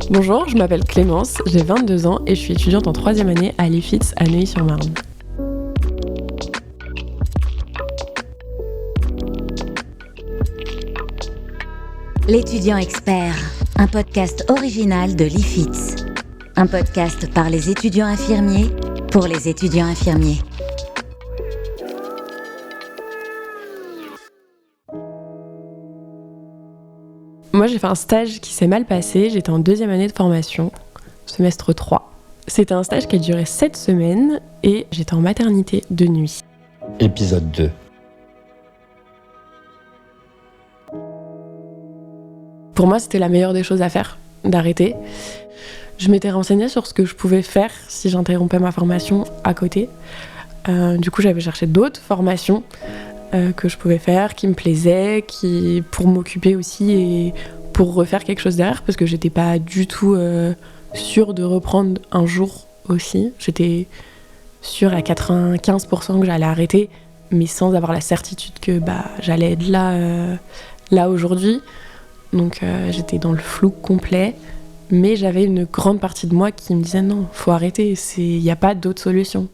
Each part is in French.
Bonjour, je m'appelle Clémence, j'ai 22 ans et je suis étudiante en 3e année à l'IFITS à Neuilly-sur-Marne. L'étudiant expert, un podcast original de l'IFITS. Un podcast par les étudiants infirmiers pour les étudiants infirmiers. Moi, j'ai fait un stage qui s'est mal passé, j'étais en 2e année de formation, semestre 3. C'était un stage qui a duré 7 semaines et j'étais en maternité de nuit. Épisode 2. Pour moi, c'était la meilleure des choses à faire, d'arrêter. Je m'étais renseignée sur ce que je pouvais faire si j'interrompais ma formation à côté. Du coup, j'avais cherché d'autres formations que je pouvais faire, qui me plaisaient, pour m'occuper aussi et pour refaire quelque chose derrière, parce que j'étais pas du tout sûre de reprendre un jour aussi. J'étais sûre à 95% que j'allais arrêter, mais sans avoir la certitude que j'allais être là aujourd'hui. Donc j'étais dans le flou complet, mais j'avais une grande partie de moi qui me disait non, faut arrêter, il n'y a pas d'autre solution.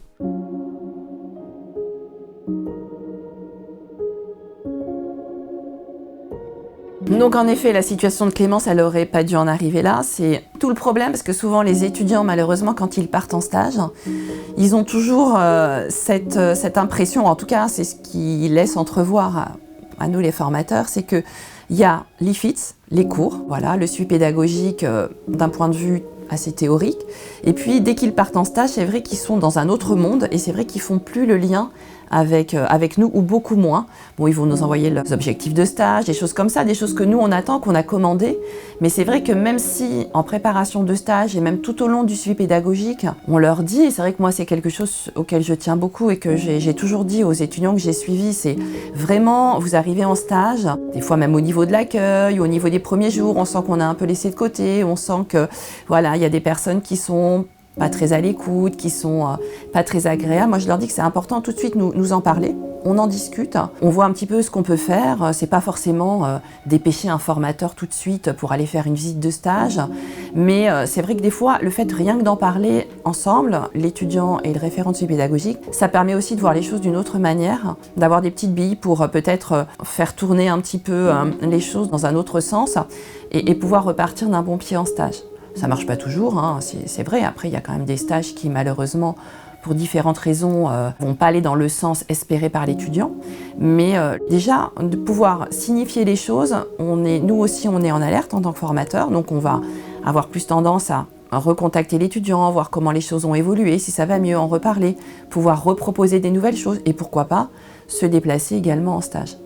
Donc en effet, la situation de Clémence, elle aurait pas dû en arriver là. C'est tout le problème parce que souvent les étudiants, malheureusement, quand ils partent en stage, ils ont toujours cette impression, en tout cas c'est ce qu'ils laissent entrevoir à nous les formateurs, c'est que il y a l'IFITS, les cours, voilà, le suivi pédagogique d'un point de vue assez théorique. Et puis dès qu'ils partent en stage, c'est vrai qu'ils sont dans un autre monde et c'est vrai qu'ils font plus le lien avec nous, ou beaucoup moins. Bon, ils vont nous envoyer leurs objectifs de stage, des choses comme ça, des choses que nous on attend, qu'on a commandées. Mais c'est vrai que même si en préparation de stage et même tout au long du suivi pédagogique, on leur dit, et c'est vrai que moi c'est quelque chose auquel je tiens beaucoup et que j'ai toujours dit aux étudiants que j'ai suivis, c'est vraiment, vous arrivez en stage, des fois même au niveau de l'accueil, au niveau des premiers jours, on sent qu'on a un peu laissé de côté, on sent que voilà, il y a des personnes qui sont pas très à l'écoute, qui sont pas très agréables. Moi, je leur dis que c'est important tout de suite nous en parler. On en discute, on voit un petit peu ce qu'on peut faire. C'est pas forcément dépêcher un formateur tout de suite pour aller faire une visite de stage, mais c'est vrai que des fois, le fait rien que d'en parler ensemble, l'étudiant et le référent de suivi pédagogique, ça permet aussi de voir les choses d'une autre manière, d'avoir des petites billes pour peut-être faire tourner un petit peu les choses dans un autre sens et pouvoir repartir d'un bon pied en stage. Ça marche pas toujours, hein, c'est vrai. Après, il y a quand même des stages qui, malheureusement, pour différentes raisons, vont pas aller dans le sens espéré par l'étudiant. Mais déjà, de pouvoir signifier les choses, nous aussi, on est en alerte en tant que formateur. Donc, on va avoir plus tendance à recontacter l'étudiant, voir comment les choses ont évolué, si ça va mieux, en reparler, pouvoir reproposer des nouvelles choses et pourquoi pas se déplacer également en stage.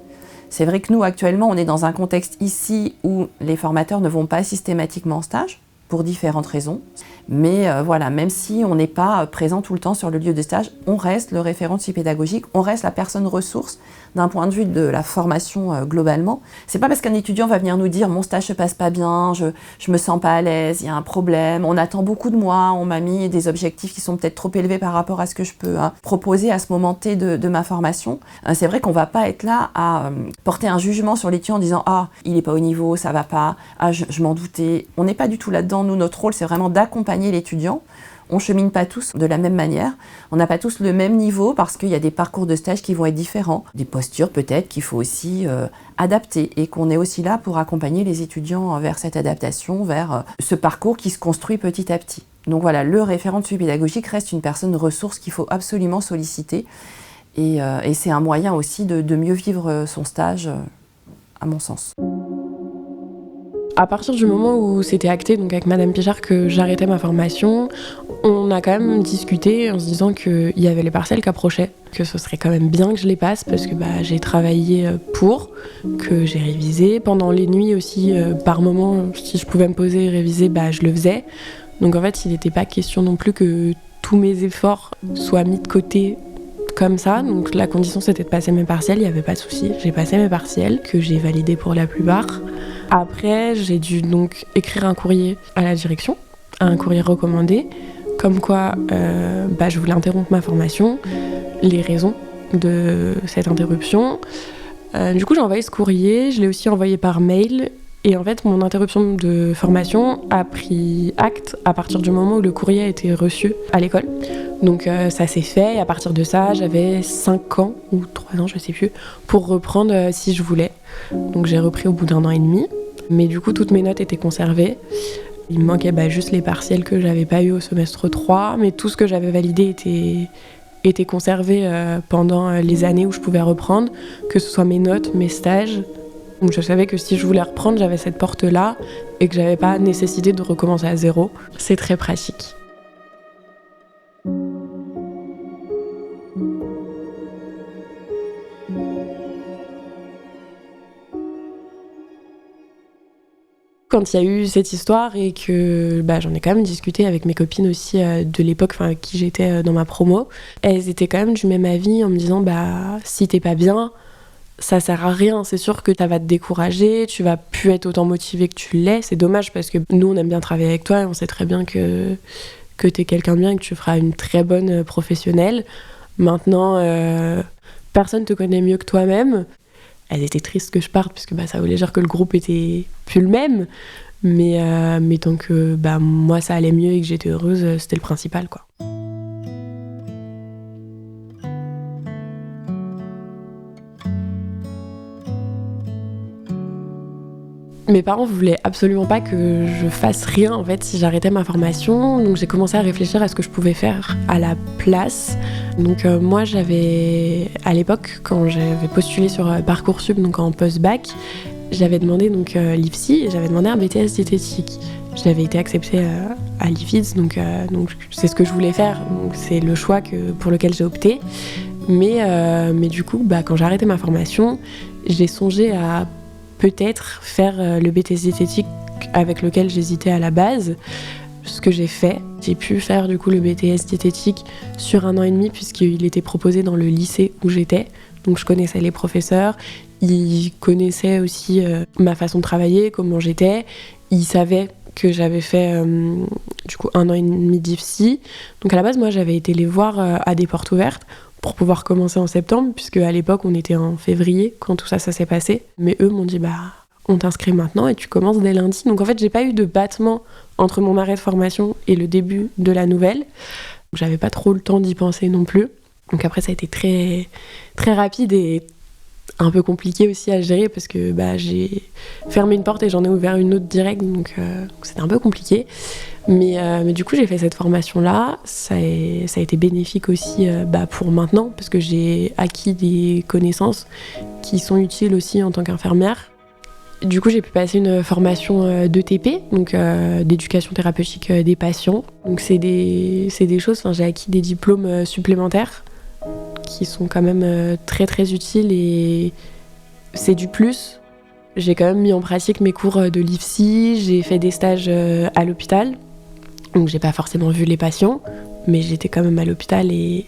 C'est vrai que nous, actuellement, on est dans un contexte ici où les formateurs ne vont pas systématiquement en stage, pour différentes raisons. Mais voilà, même si on n'est pas présent tout le temps sur le lieu de stage, on reste le référent de suivi pédagogique, on reste la personne ressource d'un point de vue de la formation globalement. C'est pas parce qu'un étudiant va venir nous dire « mon stage se passe pas bien, je me sens pas à l'aise, il y a un problème, on attend beaucoup de moi, on m'a mis des objectifs qui sont peut-être trop élevés par rapport à ce que je peux proposer à ce moment T de ma formation ». C'est vrai qu'on va pas être là à porter un jugement sur l'étudiant en disant « ah, il est pas au niveau, ça va pas, ah, je m'en doutais ». On n'est pas du tout là-dedans. Nous, notre rôle, c'est vraiment d'accompagner l'étudiant. On chemine pas tous de la même manière. On n'a pas tous le même niveau parce qu'il y a des parcours de stage qui vont être différents. Des postures peut-être qu'il faut aussi adapter et qu'on est aussi là pour accompagner les étudiants vers cette adaptation, vers ce parcours qui se construit petit à petit. Donc voilà, le référent de suivi pédagogique reste une personne ressource qu'il faut absolument solliciter et c'est un moyen aussi de mieux vivre son stage, à mon sens. À partir du moment où c'était acté, donc avec Madame Pichard, que j'arrêtais ma formation, on a quand même discuté en se disant qu'il y avait les partiels qui approchaient, que ce serait quand même bien que je les passe parce que j'ai travaillé pour, que j'ai révisé. Pendant les nuits aussi, par moment, si je pouvais me poser et réviser, je le faisais. Donc en fait, il n'était pas question non plus que tous mes efforts soient mis de côté comme ça. Donc la condition, c'était de passer mes partiels, il n'y avait pas de souci. J'ai passé mes partiels, que j'ai validés pour la plupart. Après, j'ai dû donc écrire un courrier à la direction, un courrier recommandé, comme quoi je voulais interrompre ma formation, les raisons de cette interruption. Du coup, j'ai envoyé ce courrier, je l'ai aussi envoyé par mail Et en fait, mon interruption de formation a pris acte à partir du moment où le courrier a été reçu à l'école. Donc ça s'est fait, et à partir de ça, j'avais 5 ans, ou 3 ans, je sais plus, pour reprendre si je voulais. Donc j'ai repris au bout d'1 an et demi. Mais du coup, toutes mes notes étaient conservées. Il me manquait juste les partiels que j'avais pas eu au semestre 3, mais tout ce que j'avais validé était conservé pendant les années où je pouvais reprendre, que ce soit mes notes, mes stages. Donc je savais que si je voulais reprendre, j'avais cette porte-là et que j'avais pas nécessité de recommencer à zéro. C'est très pratique. Quand il y a eu cette histoire et que j'en ai quand même discuté avec mes copines aussi de l'époque avec qui j'étais dans ma promo, elles étaient quand même du même avis en me disant si t'es pas bien, ça sert à rien, c'est sûr que ça va te décourager, tu vas plus être autant motivé que tu l'es, c'est dommage parce que nous on aime bien travailler avec toi et on sait très bien que t'es quelqu'un de bien et que tu feras une très bonne professionnelle. Maintenant, personne te connaît mieux que toi-même. Elles étaient tristes que je parte parce que ça voulait dire que le groupe était plus le même, mais tant que moi ça allait mieux et que j'étais heureuse, c'était le principal quoi. Mes parents voulaient absolument pas que je fasse rien en fait si j'arrêtais ma formation, donc j'ai commencé à réfléchir à ce que je pouvais faire à la place. Donc moi j'avais, à l'époque quand j'avais postulé sur Parcoursup, donc en post-bac, j'avais demandé l'IFSI et j'avais demandé un BTS diététique. J'avais été acceptée à l'IFIDS, donc c'est ce que je voulais faire, donc c'est le choix pour lequel j'ai opté. Mais du coup, quand j'ai arrêté ma formation, j'ai songé à peut-être faire le BTS diététique avec lequel j'hésitais à la base, ce que j'ai fait. J'ai pu faire du coup le BTS diététique sur 1 an et demi puisqu'il était proposé dans le lycée où j'étais. Donc je connaissais les professeurs, ils connaissaient aussi ma façon de travailler, comment j'étais. Ils savaient que j'avais fait du coup 1 an et demi d'IFSI. Donc à la base, moi j'avais été les voir à des portes ouvertes pour pouvoir commencer en septembre, puisque à l'époque on était en février quand tout ça s'est passé. Mais eux m'ont dit on t'inscrit maintenant et tu commences dès lundi. Donc en fait j'ai pas eu de battement entre mon arrêt de formation et le début de la nouvelle. Donc, j'avais pas trop le temps d'y penser non plus. Donc après ça a été très, très rapide et un peu compliqué aussi à gérer parce que j'ai fermé une porte et j'en ai ouvert une autre direct, donc c'était un peu compliqué. Mais du coup, j'ai fait cette formation-là. Ça a été bénéfique aussi pour maintenant, parce que j'ai acquis des connaissances qui sont utiles aussi en tant qu'infirmière. Du coup, j'ai pu passer une formation d'ETP, donc d'éducation thérapeutique des patients. Donc c'est des choses, j'ai acquis des diplômes supplémentaires qui sont quand même très très utiles et c'est du plus. J'ai quand même mis en pratique mes cours de l'IFSI, j'ai fait des stages à l'hôpital. Donc j'ai pas forcément vu les patients, mais j'étais quand même à l'hôpital et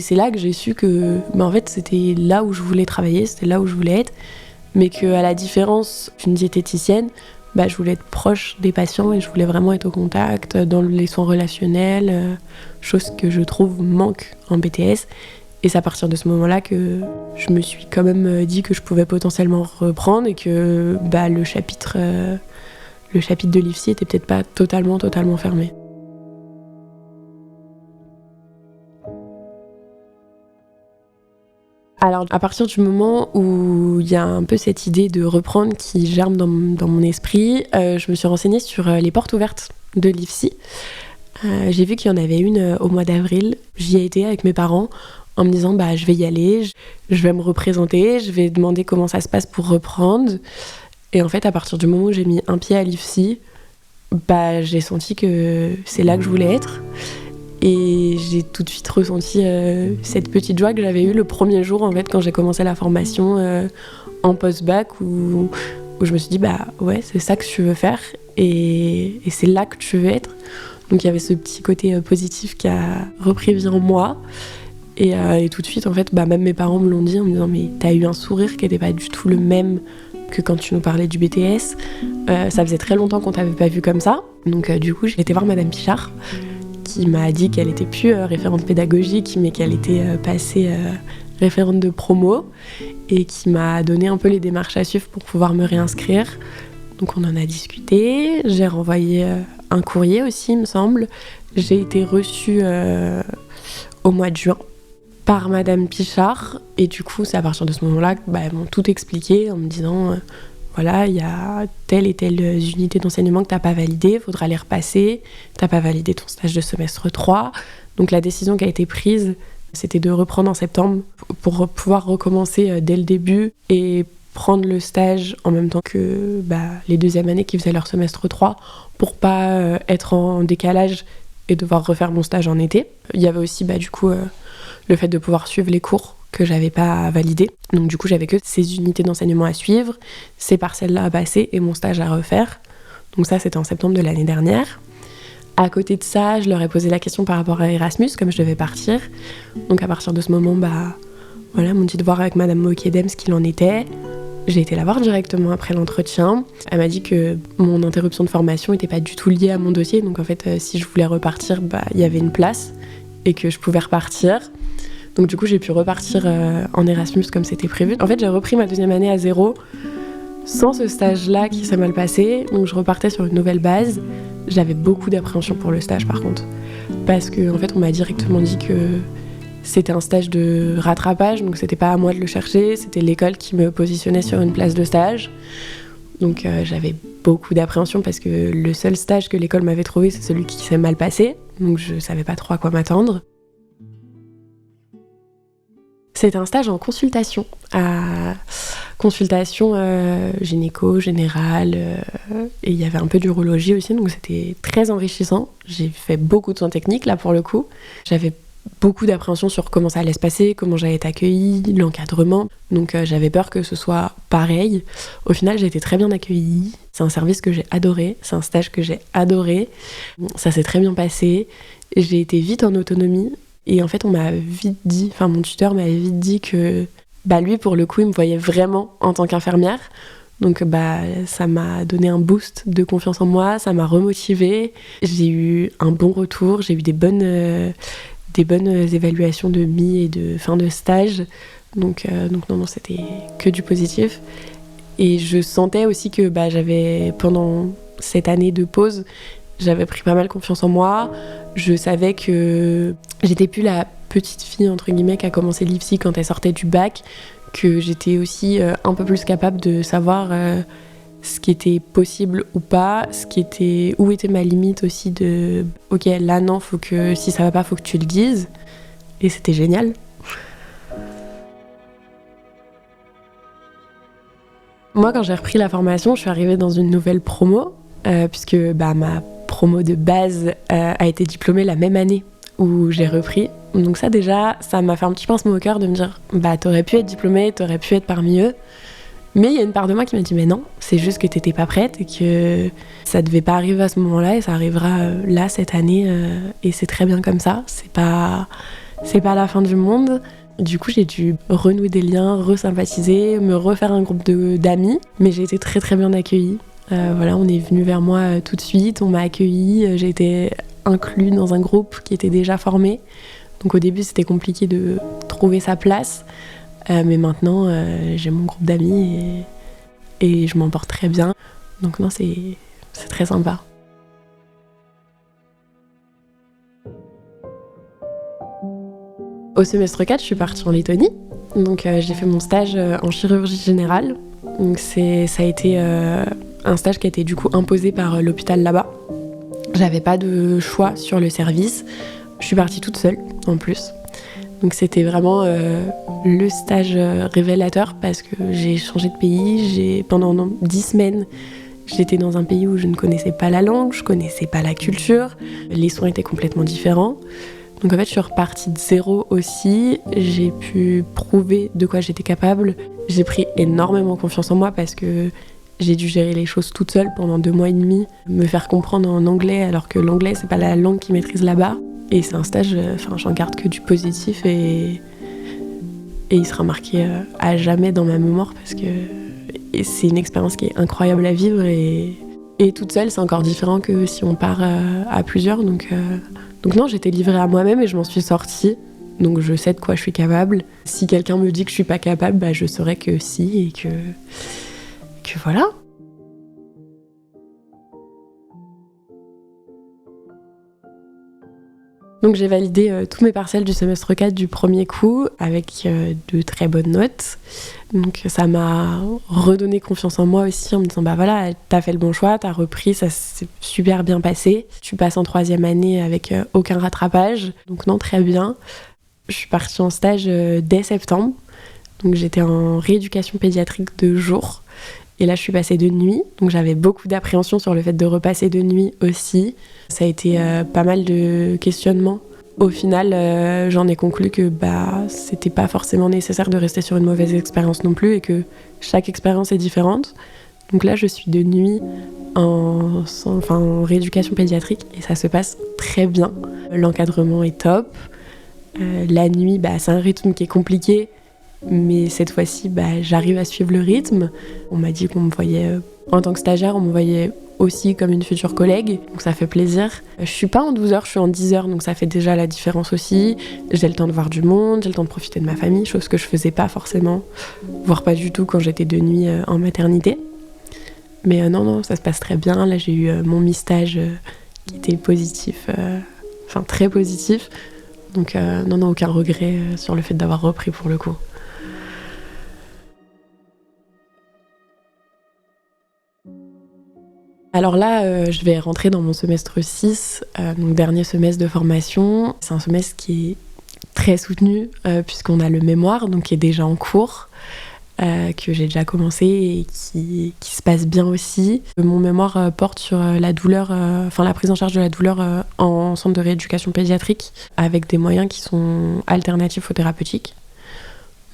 c'est là que j'ai su que en fait c'était là où je voulais travailler, c'était là où je voulais être, mais qu'à la différence d'une diététicienne, je voulais être proche des patients et je voulais vraiment être au contact dans les soins relationnels, chose que je trouve manque en BTS. Et c'est à partir de ce moment-là que je me suis quand même dit que je pouvais potentiellement reprendre et que le chapitre de l'IFSI était peut-être pas totalement fermé. Alors, à partir du moment où il y a un peu cette idée de reprendre qui germe dans mon esprit, je me suis renseignée sur les portes ouvertes de l'IFSI. J'ai vu qu'il y en avait une au mois d'avril. J'y ai été avec mes parents en me disant je vais y aller, je vais me représenter, je vais demander comment ça se passe pour reprendre. Et en fait, à partir du moment où j'ai mis un pied à l'IFSI, j'ai senti que c'est là que je voulais être. Et j'ai tout de suite ressenti cette petite joie que j'avais eue le premier jour en fait quand j'ai commencé la formation en post-bac où je me suis dit ouais, c'est ça que tu veux faire et c'est là que tu veux être. Donc il y avait ce petit côté positif qui a repris vie en moi et tout de suite en fait même mes parents me l'ont dit en me disant mais t'as eu un sourire qui n'était pas du tout le même que quand tu nous parlais du BTS. Ça faisait très longtemps qu'on t'avait pas vu comme ça. Donc du coup j'ai été voir Madame Pichard qui m'a dit qu'elle était plus référente pédagogique mais qu'elle était passée référente de promo et qui m'a donné un peu les démarches à suivre pour pouvoir me réinscrire. Donc on en a discuté, j'ai renvoyé un courrier aussi, il me semble. J'ai été reçue au mois de juin par Madame Pichard, et du coup c'est à partir de ce moment-là qu'elles m'ont tout expliqué en me disant voilà, il y a telle et telle unité d'enseignement que t'as pas validé, faudra les repasser, t'as pas validé ton stage de semestre 3. Donc la décision qui a été prise, c'était de reprendre en septembre pour pouvoir recommencer dès le début et prendre le stage en même temps que les deuxièmes années qui faisaient leur semestre 3 pour pas être en décalage et devoir refaire mon stage en été. Il y avait aussi du coup le fait de pouvoir suivre les cours que j'avais pas validés. Donc du coup j'avais que ces unités d'enseignement à suivre, ces parcelles-là à passer et mon stage à refaire. Donc ça c'était en septembre de l'année dernière. À côté de ça, je leur ai posé la question par rapport à Erasmus, comme je devais partir. Donc à partir de ce moment, ils m'ont dit de voir avec Madame Moquedem ce qu'il en était. J'ai été la voir directement après l'entretien. Elle m'a dit que mon interruption de formation n'était pas du tout liée à mon dossier. Donc en fait, si je voulais repartir, il y avait une place et que je pouvais repartir. Donc du coup, j'ai pu repartir en Erasmus comme c'était prévu. En fait, j'ai repris ma deuxième année à zéro, sans ce stage-là qui s'est mal passé. Donc je repartais sur une nouvelle base. J'avais beaucoup d'appréhension pour le stage par contre. Parce qu'en fait, on m'a directement dit que c'était un stage de rattrapage, donc c'était pas à moi de le chercher, c'était l'école qui me positionnait sur une place de stage. Donc j'avais beaucoup d'appréhension parce que le seul stage que l'école m'avait trouvé, c'est celui qui s'est mal passé. Donc je savais pas trop à quoi m'attendre. C'était un stage en consultation, gynéco, générale, et il y avait un peu d'urologie aussi, donc c'était très enrichissant. J'ai fait beaucoup de soins techniques là pour le coup. J'avais beaucoup d'appréhension sur comment ça allait se passer, comment j'allais être accueillie, l'encadrement. Donc j'avais peur que ce soit pareil. Au final, j'ai été très bien accueillie. C'est un service que j'ai adoré, c'est un stage que j'ai adoré. Ça s'est très bien passé. J'ai été vite en autonomie. Et en fait, mon tuteur m'avait vite dit que lui, pour le coup, il me voyait vraiment en tant qu'infirmière. Donc ça m'a donné un boost de confiance en moi, ça m'a remotivée. J'ai eu un bon retour, j'ai eu des bonnes évaluations de mi et de fin de stage. Donc non, c'était que du positif. Et je sentais aussi que j'avais, pendant cette année de pause, j'avais pris pas mal confiance en moi. Je savais que j'étais plus la petite fille, entre guillemets, qui a commencé l'IFSI quand elle sortait du bac, que j'étais aussi un peu plus capable de savoir ce qui était possible ou pas, où était ma limite aussi de « Ok, là non, si ça va pas, faut que tu le dises ». Et c'était génial. Moi, quand j'ai repris la formation, je suis arrivée dans une nouvelle promo, puisque ma promo de base a été diplômée la même année où j'ai repris. Donc ça déjà, ça m'a fait un petit pincement au cœur de me dire t'aurais pu être diplômée, t'aurais pu être parmi eux. Mais il y a une part de moi qui m'a dit mais non, c'est juste que t'étais pas prête et que ça devait pas arriver à ce moment-là et ça arrivera là cette année et c'est très bien comme ça. C'est pas la fin du monde. Du coup, j'ai dû renouer des liens, resympathiser, me refaire un groupe d'amis, mais j'ai été très très bien accueillie. On est venu vers moi tout de suite, on m'a accueillie, j'ai été inclue dans un groupe qui était déjà formé. Donc au début, c'était compliqué de trouver sa place, mais maintenant, j'ai mon groupe d'amis et je m'en porte très bien. Donc non, c'est très sympa. Au semestre 4, je suis partie en Lettonie. Donc j'ai fait mon stage en chirurgie générale. Donc ça a été un stage qui a été du coup imposé par l'hôpital là-bas. J'avais pas de choix sur le service. Je suis partie toute seule en plus. Donc c'était vraiment le stage révélateur parce que j'ai changé de pays. Pendant 10 semaines, j'étais dans un pays où je ne connaissais pas la langue, je connaissais pas la culture. Les soins étaient complètement différents. Donc en fait, je suis repartie de zéro aussi. J'ai pu prouver de quoi j'étais capable. J'ai pris énormément confiance en moi parce que j'ai dû gérer les choses toute seule pendant 2 mois et demi, me faire comprendre en anglais alors que l'anglais, c'est pas la langue qu'ils maîtrisent là-bas. Et c'est un stage, j'en garde que du positif et il sera marqué à jamais dans ma mémoire parce que c'est une expérience qui est incroyable à vivre et toute seule, c'est encore différent que si on part à plusieurs. Donc non, j'étais livrée à moi-même et je m'en suis sortie. Donc je sais de quoi je suis capable. Si quelqu'un me dit que je suis pas capable, je saurai que si et que voilà. Donc j'ai validé tous mes partiels du semestre 4 du premier coup avec de très bonnes notes. Donc ça m'a redonné confiance en moi aussi en me disant bah voilà, t'as fait le bon choix, t'as repris, ça s'est super bien passé. Tu passes en 3e année avec aucun rattrapage, donc non, très bien. Je suis partie en stage dès septembre, donc j'étais en rééducation pédiatrique de jour. Et là, je suis passée de nuit, donc j'avais beaucoup d'appréhension sur le fait de repasser de nuit aussi. Ça a été pas mal de questionnements. Au final, j'en ai conclu que c'était pas forcément nécessaire de rester sur une mauvaise expérience non plus et que chaque expérience est différente. Donc là, je suis de nuit en rééducation pédiatrique et ça se passe très bien. L'encadrement est top. La nuit, c'est un rythme qui est compliqué, mais cette fois-ci, j'arrive à suivre le rythme. On m'a dit qu'on me voyait, en tant que stagiaire, on me voyait aussi comme une future collègue, donc ça fait plaisir. Je suis pas en 12 heures, je suis en 10 heures, donc ça fait déjà la différence aussi. J'ai le temps de voir du monde, j'ai le temps de profiter de ma famille, chose que je faisais pas forcément, voire pas du tout quand j'étais de nuit en maternité. Mais non, ça se passe très bien. Là, j'ai eu mon mi-stage qui était positif, très positif. Donc non, aucun regret sur le fait d'avoir repris pour le coup. Alors là, je vais rentrer dans mon semestre 6, donc dernier semestre de formation. C'est un semestre qui est très soutenu puisqu'on a le mémoire, donc qui est déjà en cours, que j'ai déjà commencé et qui se passe bien aussi. Mon mémoire porte sur la douleur, la prise en charge de la douleur en centre de rééducation pédiatrique avec des moyens qui sont alternatifs aux thérapeutiques.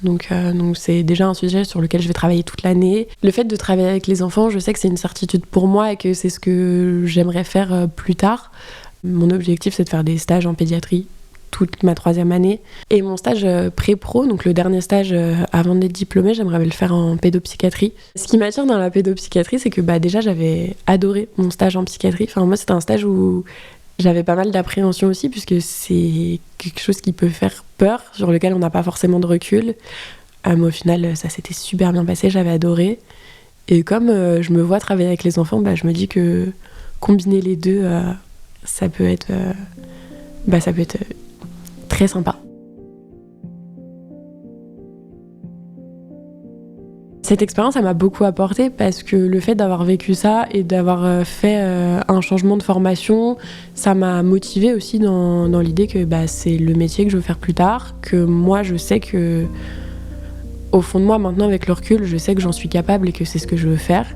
Donc c'est déjà un sujet sur lequel je vais travailler toute l'année. Le fait de travailler avec les enfants, je sais que c'est une certitude pour moi et que c'est ce que j'aimerais faire plus tard. Mon objectif, c'est de faire des stages en pédiatrie toute ma 3e année. Et mon stage pré-pro, donc le dernier stage avant d'être diplômée, j'aimerais le faire en pédopsychiatrie. Ce qui m'attire dans la pédopsychiatrie, c'est que déjà j'avais adoré mon stage en psychiatrie. Moi, c'était un stage où j'avais pas mal d'appréhension aussi, puisque c'est quelque chose qui peut faire peur, sur lequel on n'a pas forcément de recul. Mais au final, ça s'était super bien passé, j'avais adoré. Et comme je me vois travailler avec les enfants, je me dis que combiner les deux, ça peut être très sympa. Cette expérience, elle m'a beaucoup apporté parce que le fait d'avoir vécu ça et d'avoir fait un changement de formation, ça m'a motivée aussi dans l'idée que c'est le métier que je veux faire plus tard, que moi je sais que, au fond de moi maintenant avec le recul, je sais que j'en suis capable et que c'est ce que je veux faire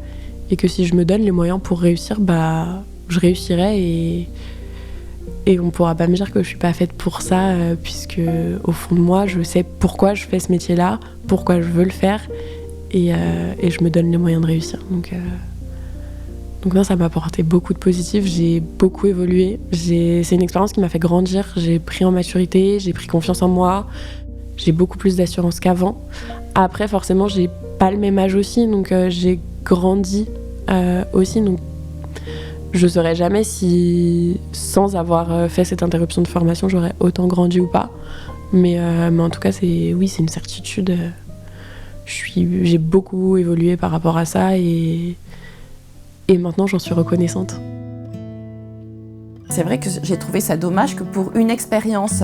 et que si je me donne les moyens pour réussir, je réussirai et on pourra pas me dire que je suis pas faite pour ça puisque au fond de moi, je sais pourquoi je fais ce métier-là, pourquoi je veux le faire. Et je me donne les moyens de réussir. Donc non, ça m'a apporté beaucoup de positif, j'ai beaucoup évolué. C'est une expérience qui m'a fait grandir, j'ai pris en maturité, j'ai pris confiance en moi, j'ai beaucoup plus d'assurance qu'avant. Après, forcément, j'ai pas le même âge aussi, donc j'ai grandi aussi. Donc je saurais jamais si, sans avoir fait cette interruption de formation, j'aurais autant grandi ou pas. Mais en tout cas, c'est une certitude. J'ai beaucoup évolué par rapport à ça et maintenant j'en suis reconnaissante. C'est vrai que j'ai trouvé ça dommage que pour une expérience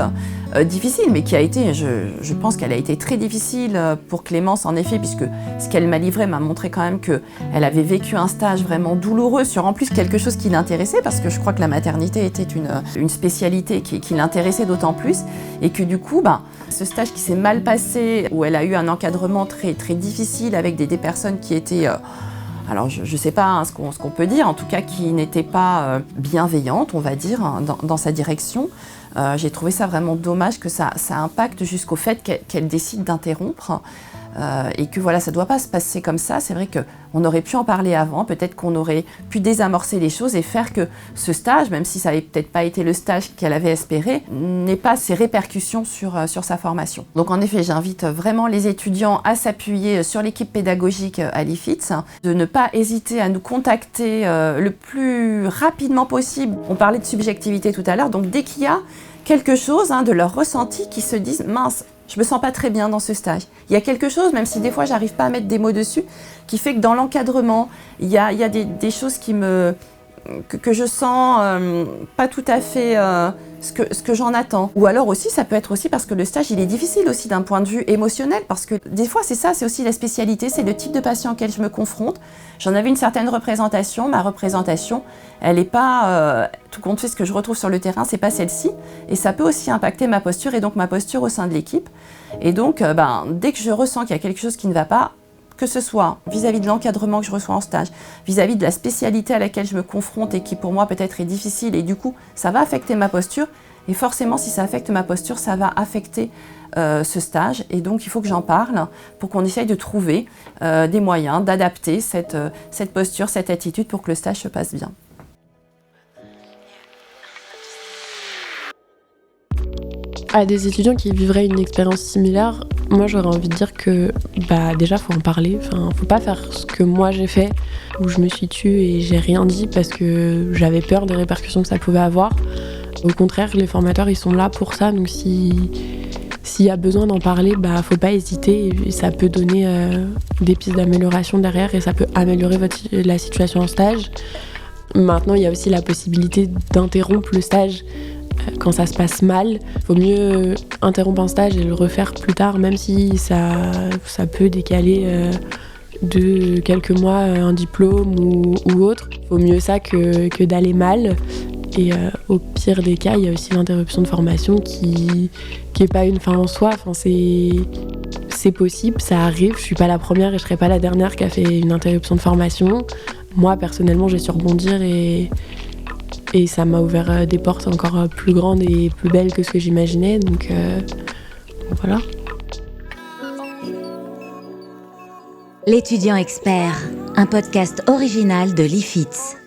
difficile, mais qui a été, je pense qu'elle a été très difficile pour Clémence en effet, puisque ce qu'elle m'a livré m'a montré quand même qu'elle avait vécu un stage vraiment douloureux sur en plus quelque chose qui l'intéressait, parce que je crois que la maternité était une spécialité qui l'intéressait d'autant plus, et que du coup, ce stage qui s'est mal passé, où elle a eu un encadrement très, très difficile avec des personnes qui étaient... alors je ne sais pas ce qu'on peut dire, en tout cas qui n'était pas bienveillante, on va dire, dans sa direction. J'ai trouvé ça vraiment dommage que ça impacte jusqu'au fait qu'elle décide d'interrompre. Et que voilà, ça ne doit pas se passer comme ça. C'est vrai qu'on aurait pu en parler avant, peut-être qu'on aurait pu désamorcer les choses et faire que ce stage, même si ça n'avait peut-être pas été le stage qu'elle avait espéré, n'ait pas ses répercussions sur sa formation. Donc en effet, j'invite vraiment les étudiants à s'appuyer sur l'équipe pédagogique à l'IFITS, de ne pas hésiter à nous contacter le plus rapidement possible. On parlait de subjectivité tout à l'heure, donc dès qu'il y a quelque chose de leur ressenti qui se disent « mince, je me sens pas très bien dans ce stage ». Il y a quelque chose, même si des fois j'arrive pas à mettre des mots dessus, qui fait que dans l'encadrement, il y a des choses que je sens pas tout à fait ce que j'en attends. Ou alors aussi, ça peut être aussi parce que le stage, il est difficile aussi d'un point de vue émotionnel, parce que des fois, c'est ça, c'est aussi la spécialité, c'est le type de patient auquel je me confronte. J'en avais une certaine représentation, ma représentation, elle n'est pas, tout compte fait, ce que je retrouve sur le terrain, c'est pas celle-ci, et ça peut aussi impacter ma posture, et donc ma posture au sein de l'équipe. Et donc, dès que je ressens qu'il y a quelque chose qui ne va pas, que ce soit vis-à-vis de l'encadrement que je reçois en stage, vis-à-vis de la spécialité à laquelle je me confronte et qui pour moi peut-être est difficile et du coup ça va affecter ma posture et forcément si ça affecte ma posture ça va affecter ce stage et donc il faut que j'en parle pour qu'on essaye de trouver des moyens d'adapter cette posture, cette attitude pour que le stage se passe bien. À des étudiants qui vivraient une expérience similaire, moi j'aurais envie de dire que déjà faut en parler, faut pas faire ce que moi j'ai fait où je me suis tue et j'ai rien dit parce que j'avais peur des répercussions que ça pouvait avoir. Au contraire, les formateurs ils sont là pour ça, donc s'il y a besoin d'en parler, faut pas hésiter et ça peut donner des pistes d'amélioration derrière et ça peut améliorer la situation en stage. Maintenant il y a aussi la possibilité d'interrompre le stage quand ça se passe mal. Faut mieux interrompre un stage et le refaire plus tard, même si ça peut décaler de quelques mois un diplôme ou autre. Faut mieux ça que d'aller mal. Et au pire des cas, il y a aussi l'interruption de formation qui est pas une fin en soi. C'est possible, ça arrive. Je suis pas la première et je serai pas la dernière qui a fait une interruption de formation. Moi, personnellement, j'ai su rebondir et ça m'a ouvert des portes encore plus grandes et plus belles que ce que j'imaginais. Donc voilà. L'étudiant expert, un podcast original de l'IFITS.